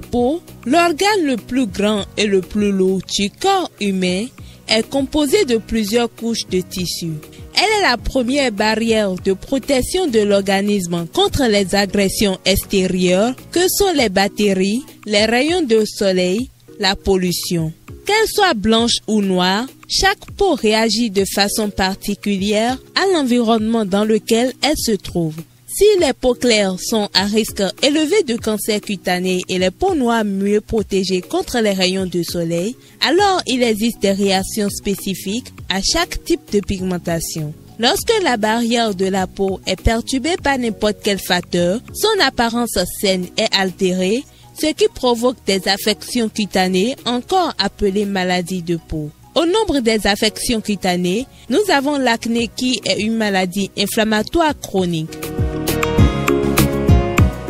peau, l'organe le plus grand et le plus lourd du corps humain, est composée de plusieurs couches de tissus. Elle est la première barrière de protection de l'organisme contre les agressions extérieures que sont les bactéries, les rayons de soleil, la pollution. Qu'elle soit blanche ou noire, chaque peau réagit de façon particulière à l'environnement dans lequel elle se trouve. Si les peaux claires sont à risque élevé de cancer cutané et les peaux noires mieux protégées contre les rayons du soleil, alors il existe des réactions spécifiques à chaque type de pigmentation. Lorsque la barrière de la peau est perturbée par n'importe quel facteur, son apparence saine est altérée, ce qui provoque des affections cutanées, encore appelées maladies de peau. Au nombre des affections cutanées, nous avons l'acné qui est une maladie inflammatoire chronique.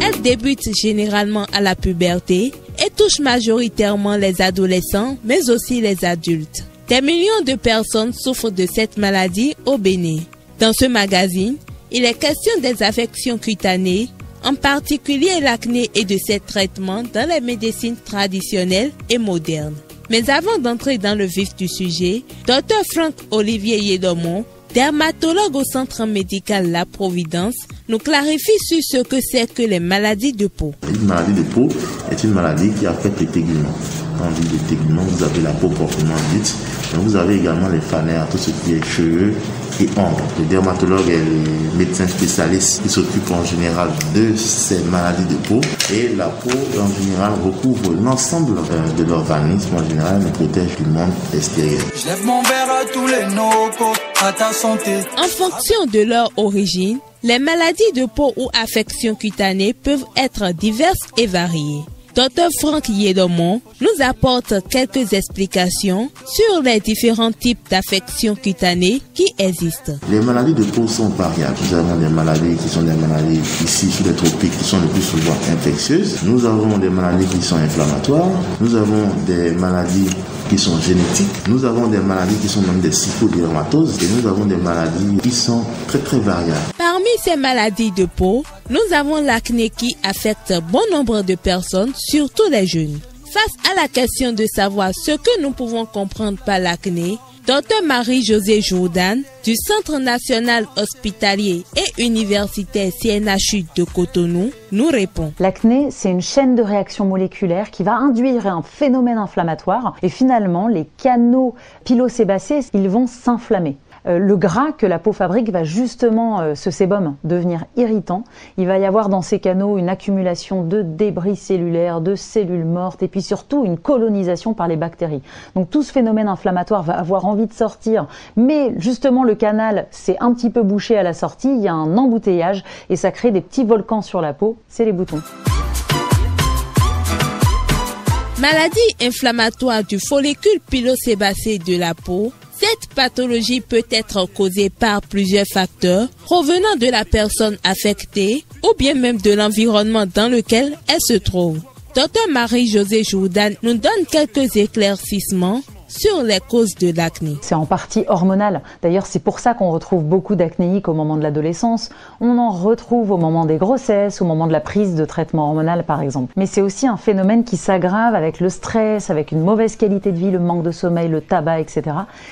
Elle débute généralement à la puberté et touche majoritairement les adolescents, mais aussi les adultes. Des millions de personnes souffrent de cette maladie au Bénin. Dans ce magazine, il est question des affections cutanées, en particulier l'acné et de ses traitements dans les médecines traditionnelles et modernes. Mais avant d'entrer dans le vif du sujet, Dr Franck-Olivier Yedomon, dermatologue au centre médical La Providence, nous clarifie sur ce que c'est que les maladies de peau. Une maladie de peau est une maladie qui affecte les téguments. Quand on dit les téguments, vous avez la peau proprement dite, mais vous avez également les fanères, tout ce qui est cheveux et ongles. Le dermatologue est le médecin spécialiste qui s'occupe en général de ces maladies de peau. Et la peau, en général, recouvre l'ensemble de l'organisme, en général, mais protège du monde extérieur. Je lève mon verre à tous les nocos, à ta santé. En fonction de leur origine, les maladies de peau ou affections cutanées peuvent être diverses et variées. Dr Franck Yedomon nous apporte quelques explications sur les différents types d'affections cutanées qui existent. Les maladies de peau sont variables. Nous avons des maladies qui sont des maladies ici sous les tropiques qui sont le plus souvent infectieuses. Nous avons des maladies qui sont inflammatoires. Nous avons des maladies qui sont génétiques. Nous avons des maladies qui sont même des psychodermatoses. Et nous avons des maladies qui sont très variables. Parmi ces maladies de peau, nous avons l'acné qui affecte bon nombre de personnes, surtout les jeunes. Face à la question de savoir ce que nous pouvons comprendre par l'acné, Dr Marie-Josée Jourdan du Centre national hospitalier et universitaire CNHU de Cotonou nous répond. L'acné, c'est une chaîne de réactions moléculaires qui va induire un phénomène inflammatoire et finalement les canaux pilosébacés, ils vont s'inflammer. Le gras que la peau fabrique va justement, ce sébum, devenir irritant. Il va y avoir dans ces canaux une accumulation de débris cellulaires, de cellules mortes et puis surtout une colonisation par les bactéries. Donc tout ce phénomène inflammatoire va avoir envie de sortir, mais justement le canal s'est un petit peu bouché à la sortie, il y a un embouteillage et ça crée des petits volcans sur la peau, c'est les boutons. Maladie inflammatoire du follicule pilosébacé de la peau. Cette pathologie peut être causée par plusieurs facteurs provenant de la personne affectée ou bien même de l'environnement dans lequel elle se trouve. Dr Marie-Josée Jourdan nous donne quelques éclaircissements sur les causes de l'acné. C'est en partie hormonal. D'ailleurs, c'est pour ça qu'on retrouve beaucoup d'acnéiques au moment de l'adolescence. On en retrouve au moment des grossesses, au moment de la prise de traitement hormonal, par exemple. Mais c'est aussi un phénomène qui s'aggrave avec le stress, avec une mauvaise qualité de vie, le manque de sommeil, le tabac, etc.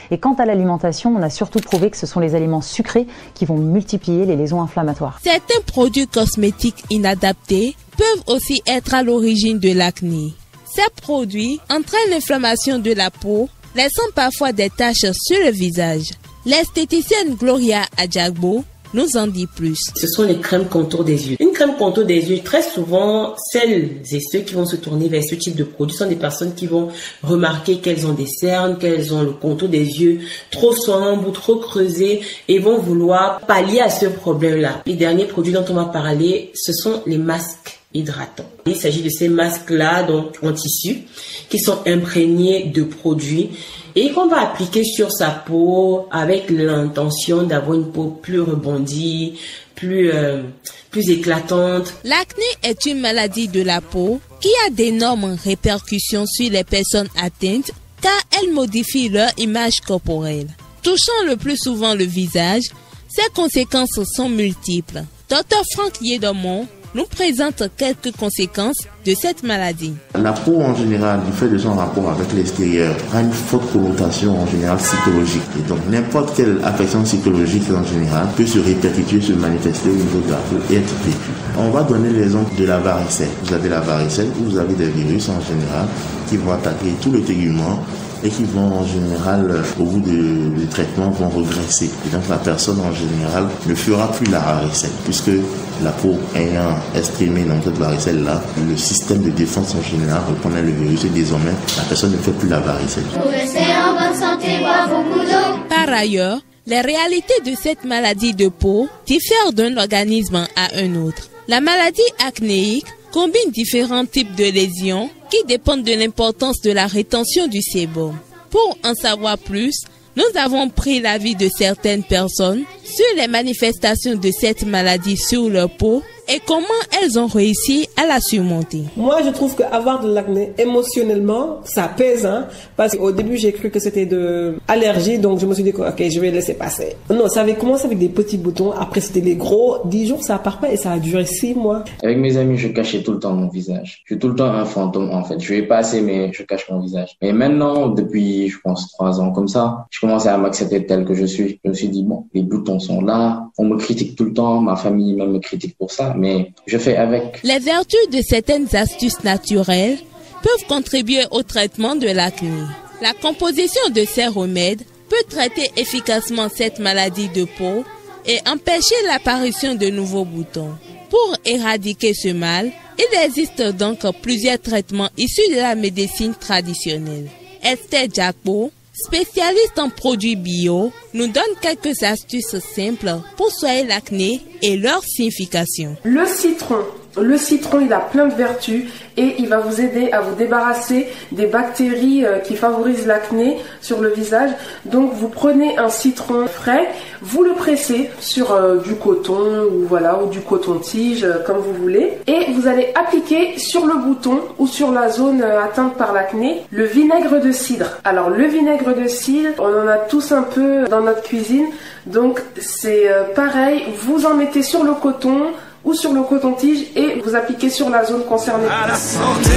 Et quant à l'alimentation, on a surtout prouvé que ce sont les aliments sucrés qui vont multiplier les lésions inflammatoires. Certains produits cosmétiques inadaptés peuvent aussi être à l'origine de l'acné. Ces produits entraînent l'inflammation de la peau, laissant parfois des taches sur le visage. L'esthéticienne Gloria Adjagbo nous en dit plus. Ce sont les crèmes contour des yeux. Une crème contour des yeux, très souvent, celles et ceux qui vont se tourner vers ce type de produit sont des personnes qui vont remarquer qu'elles ont des cernes, qu'elles ont le contour des yeux trop sombre ou trop creusé et vont vouloir pallier à ce problème-là. Les derniers produits dont on va parler, ce sont les masques hydratants. Il s'agit de ces masques-là, donc en tissu, qui sont imprégnés de produits et qu'on va appliquer sur sa peau avec l'intention d'avoir une peau plus rebondie, plus éclatante. L'acné est une maladie de la peau qui a d'énormes répercussions sur les personnes atteintes car elle modifie leur image corporelle. Touchant le plus souvent le visage, ses conséquences sont multiples. Dr Franck Yedomon nous présente quelques conséquences de cette maladie. La peau en général, du fait de son rapport avec l'extérieur, a une forte connotation en général psychologique. Et donc n'importe quelle affection psychologique en général peut se répercuter, se manifester au niveau de la peau et être vécue. On va donner l'exemple de la varicelle. Vous avez la varicelle où vous avez des virus en général qui vont attaquer tout le tégument et qui vont en général, au bout du traitement, vont regresser. Et donc la personne en général ne fera plus la varicelle, puisque la peau ayant exprimé dans cette varicelle-là, le système de défense en général reconnaît le virus et désormais la personne ne fait plus la varicelle. Par ailleurs, les réalités de cette maladie de peau diffèrent d'un organisme à un autre. La maladie acnéique combine différents types de lésions qui dépendent de l'importance de la rétention du sébum. Pour en savoir plus, nous avons pris l'avis de certaines personnes sur les manifestations de cette maladie sur leur peau et comment elles ont réussi à la surmonter. Moi, je trouve qu'avoir de l'acné, émotionnellement, ça pèse, parce qu'au début, j'ai cru que c'était de allergie, donc je me suis dit que, ok, je vais laisser passer. Non, ça avait commencé avec des petits boutons, après c'était les gros, 10 jours, ça part pas et ça a duré 6 mois. Avec mes amis, je cachais tout le temps mon visage. Je suis tout le temps un fantôme, en fait. Je vais pas assez, mais je cache mon visage. Et maintenant, depuis, je pense, 3 ans comme ça, je commençais à m'accepter tel que je suis. Je me suis dit, bon, les boutons sont là, on me critique tout le temps, ma famille même me critique pour ça, mais je fais avec. Les vertus de certaines astuces naturelles peuvent contribuer au traitement de l'acné. La composition de ces remèdes peut traiter efficacement cette maladie de peau et empêcher l'apparition de nouveaux boutons. Pour éradiquer ce mal, il existe donc plusieurs traitements issus de la médecine traditionnelle. Esther Jakpo, spécialiste en produits bio, nous donne quelques astuces simples pour soigner l'acné et leur signification. Le citron, il a plein de vertus et il va vous aider à vous débarrasser des bactéries qui favorisent l'acné sur le visage. Donc vous prenez un citron frais, vous le pressez sur du coton ou du coton-tige comme vous voulez et vous allez appliquer sur le bouton ou sur la zone atteinte par l'acné le vinaigre de cidre. Alors le vinaigre de cidre, on en a tous un peu dans notre cuisine, donc c'est pareil, vous en mettez sur le coton ou sur le coton-tige et vous appliquez sur la zone concernée. À la santé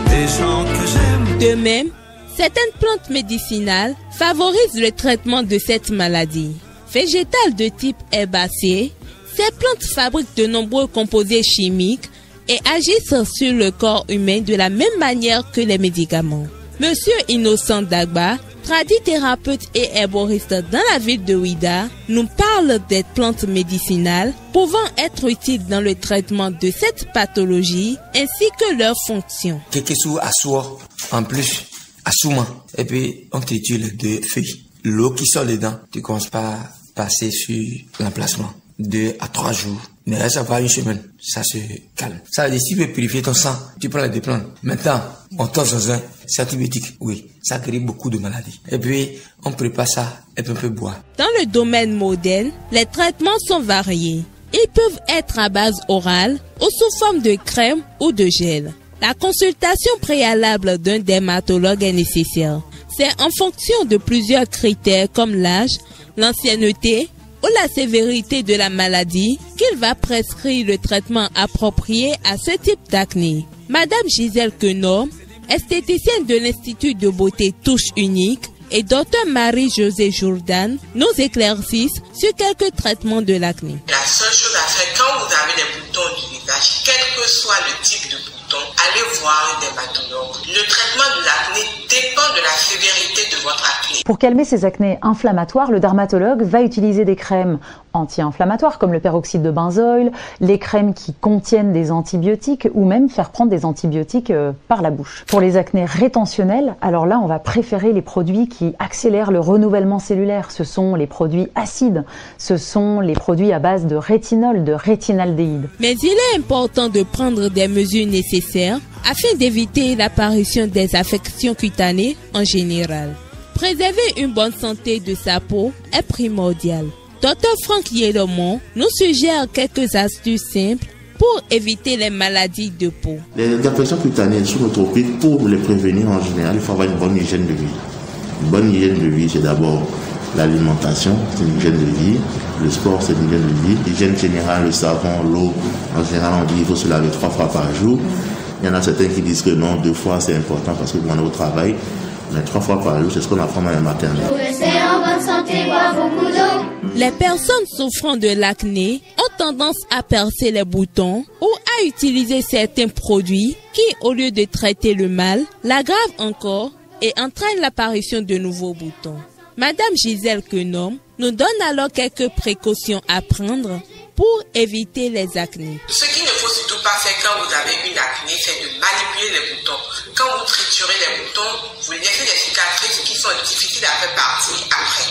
des gens que j'aime. De même, certaines plantes médicinales favorisent le traitement de cette maladie. Végétales de type herbacée, ces plantes fabriquent de nombreux composés chimiques et agissent sur le corps humain de la même manière que les médicaments. Monsieur Innocent Dagba, tradithérapeute et herboriste dans la ville de Ouidah, nous parle des plantes médicinales pouvant être utiles dans le traitement de cette pathologie ainsi que leurs fonctions. Kekesu assoir, en plus, assouma. Et puis, on triture les 2 feuilles. L'eau qui sort dedans, tu ne commences pas à passer sur l'emplacement. 2 à 3 jours. Mais ça va 1 semaine, ça se calme. Ça veut dire, si tu veux purifier ton sang, tu prends les 2 plantes. Maintenant, on torche dans c'est antibiotique. Oui, ça guérit beaucoup de maladies. Et puis, on prépare ça et puis on peut boire. Dans le domaine moderne, les traitements sont variés. Ils peuvent être à base orale ou sous forme de crème ou de gel. La consultation préalable d'un dermatologue est nécessaire. C'est en fonction de plusieurs critères comme l'âge, l'ancienneté, ou la sévérité de la maladie qu'il va prescrire le traitement approprié à ce type d'acné. Madame Gisèle Quenom, esthéticienne de l'Institut de beauté Touche Unique, et Dr Marie-Josée Jourdan nous éclaircissent sur quelques traitements de l'acné. La seule chose à faire quand vous avez des boutons du visage, quel que soit le type de bouton, allez voir un dermatologue. Le traitement de l'acné dépend de la sévérité de votre acné. Pour calmer ces acnés inflammatoires, le dermatologue va utiliser des crèmes anti-inflammatoires comme le peroxyde de benzoïle, les crèmes qui contiennent des antibiotiques ou même faire prendre des antibiotiques par la bouche. Pour les acnés rétentionnels, alors là on va préférer les produits qui accélèrent le renouvellement cellulaire. Ce sont les produits acides, ce sont les produits à base de rétinol, de rétinaldéhyde. Mais il est important de prendre des mesures nécessaires afin d'éviter l'apparition des affections cutanées en général. Préserver une bonne santé de sa peau est primordial. Dr Franck Yelomon nous suggère quelques astuces simples pour éviter les maladies de peau. Les affections cutanées sous-tropiques, pour les prévenir en général, il faut avoir une bonne hygiène de vie. Une bonne hygiène de vie, c'est d'abord L'alimentation, c'est une hygiène de vie. Le sport, c'est une hygiène de vie. L'hygiène générale, le savon, l'eau, en général, on dit qu'il faut se laver 3 fois par jour. Il y en a certains qui disent que non, 2 fois c'est important parce que vous en avez au travail. Mais 3 fois par jour, c'est ce qu'on apprend dans les maternelles. Les personnes souffrant de l'acné ont tendance à percer les boutons ou à utiliser certains produits qui, au lieu de traiter le mal, l'aggravent encore et entraînent l'apparition de nouveaux boutons. Madame Gisèle Quenom nous donne alors quelques précautions à prendre pour éviter les acnés. Ce qu'il ne faut surtout pas faire quand vous avez une acné, c'est de manipuler les boutons. Quand vous triturez les boutons, vous laissez des cicatrices qui sont difficiles à faire partir après.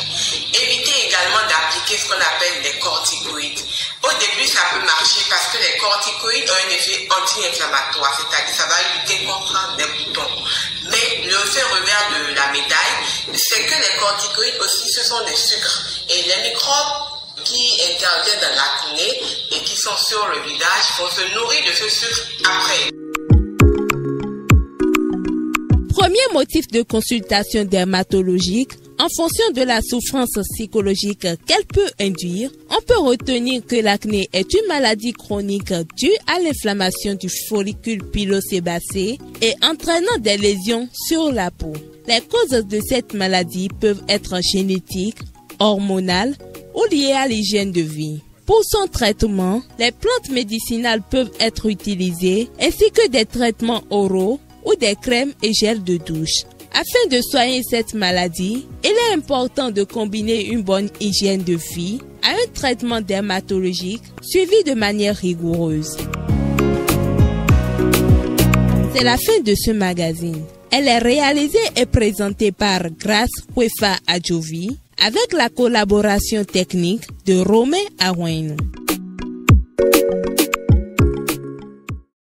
Évitez également d'appliquer ce qu'on appelle les corticoïdes. Au début, ça peut marcher parce que les corticoïdes ont un effet anti-inflammatoire, c'est-à-dire ça va lutter contre les boutons. Mais le fait revers de la médaille, c'est que les corticoïdes aussi, ce sont des sucres. Et les microbes qui interviennent dans l'acné et qui sont sur le visage vont se nourrir de ce sucre après. Premier motif de consultation dermatologique, en fonction de la souffrance psychologique qu'elle peut induire, on peut retenir que l'acné est une maladie chronique due à l'inflammation du follicule pilosébacé et entraînant des lésions sur la peau. Les causes de cette maladie peuvent être génétiques, hormonales ou liées à l'hygiène de vie. Pour son traitement, les plantes médicinales peuvent être utilisées ainsi que des traitements oraux ou des crèmes et gels de douche. Afin de soigner cette maladie, il est important de combiner une bonne hygiène de vie à un traitement dermatologique suivi de manière rigoureuse. C'est la fin de ce magazine. Elle est réalisée et présentée par Grace Kwefa Adjovi avec la collaboration technique de Romain Arouinou.